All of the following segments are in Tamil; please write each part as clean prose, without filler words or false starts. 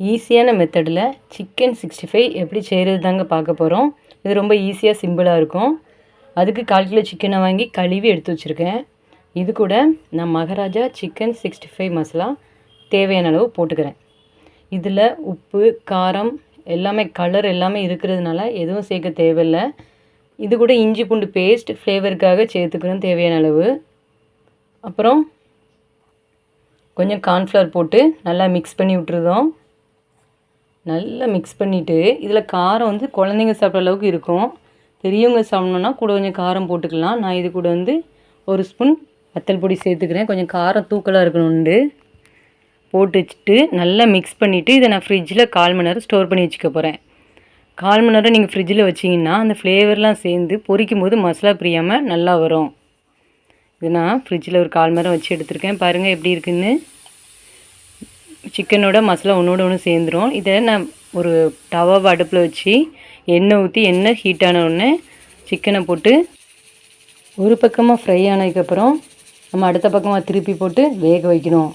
ஈஸியான மெத்தடில் சிக்கன் 65 எப்படி செய்கிறது தாங்க பார்க்க போகிறோம். இது ரொம்ப ஈஸியாக சிம்பிளாக இருக்கும். அதுக்கு 1/4 கிலோ சிக்கனை வாங்கி கழுவி எடுத்து வச்சுருக்கேன். இது கூட நான் மகாராஜா சிக்கன் 65 மசாலா தேவையான அளவு போட்டுக்கிறேன். இதில் உப்பு, காரம் எல்லாமே கலர் எல்லாமே இருக்கிறதுனால எதுவும் சேர்க்க தேவையில்லை. இது கூட இஞ்சி பூண்டு பேஸ்ட் ஃப்ளேவருக்காக சேர்த்துக்கிறோம் தேவையான அளவு. அப்புறம் கொஞ்சம் கார்ன்ஃப்ளவர் போட்டு நல்லா மிக்ஸ் பண்ணி விட்டுருதோம். நல்லா மிக்ஸ் பண்ணிவிட்டு இதில் காரம் குழந்தைங்க சாப்பிட்ற அளவுக்கு இருக்கும். பெரியவங்க சாப்பிட்ணுன்னா கூட கொஞ்சம் காரம் போட்டுக்கலாம். நான் இது கூட 1 ஸ்பூன் வத்தல் பொடி சேர்த்துக்கிறேன். கொஞ்சம் காரம் தூக்கலாக இருக்கணும்னு போட்டு வச்சுட்டு நல்லா மிக்ஸ் பண்ணிவிட்டு இதை நான் ஃப்ரிட்ஜில் 1/4 மணி நேரம் ஸ்டோர் பண்ணி வச்சுக்க போகிறேன். 1/4 மணி நேரம் நீங்கள் ஃப்ரிட்ஜில் வச்சிங்கன்னா அந்த ஃப்ளேவர்லாம் சேர்ந்து பொரிக்கும் போது மசாலா பிரியாமல் நல்லா வரும். இது நான் ஃப்ரிட்ஜில் ஒரு 1/4 மணி நேரம் வச்சு எடுத்துருக்கேன். பாருங்கள் எப்படி இருக்குன்னு. சிக்கனோட மசாலா ஒன்றோட ஒன்று சேர்ந்துடும். இதை நான் ஒரு டவாவை அடுப்பில் வச்சு எண்ணெய் ஊற்றி எண்ணெய் ஹீட் ஆன உடனே சிக்கனை போட்டு ஒரு பக்கமாக ஃப்ரை ஆனதுக்கப்புறம் நம்ம அடுத்த பக்கமாக திருப்பி போட்டு வேக வைக்கணும்.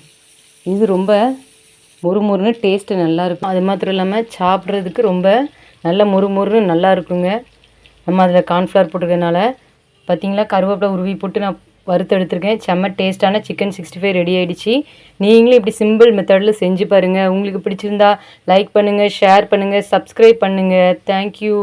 இது ரொம்ப முறுமுறுன்னு டேஸ்ட்டு நல்லாயிருக்கும். அது மாத்திரம் இல்லாமல் சாப்பிட்றதுக்கு ரொம்ப நல்ல முறுமுறுன்னு நல்லா இருக்குங்க. நம்ம அதில் கார்ன்ஃப்ளவர் போட்டுக்கிறதுனால பார்த்திங்களா, கருவேப்பிலை உருவி போட்டு நான் வறுத்து எடுத்துருக்கேன். செம்ம டேஸ்ட்டான சிக்கன் 65 ரெடி ஆகிடுச்சு. நீங்களும் இப்படி சிம்பிள் மெத்தடில் செஞ்சு பாருங்கள். உங்களுக்கு பிடிச்சிருந்தா லைக் பண்ணுங்கள், ஷேர் பண்ணுங்கள், சப்ஸ்கிரைப் பண்ணுங்கள். தேங்க்யூ.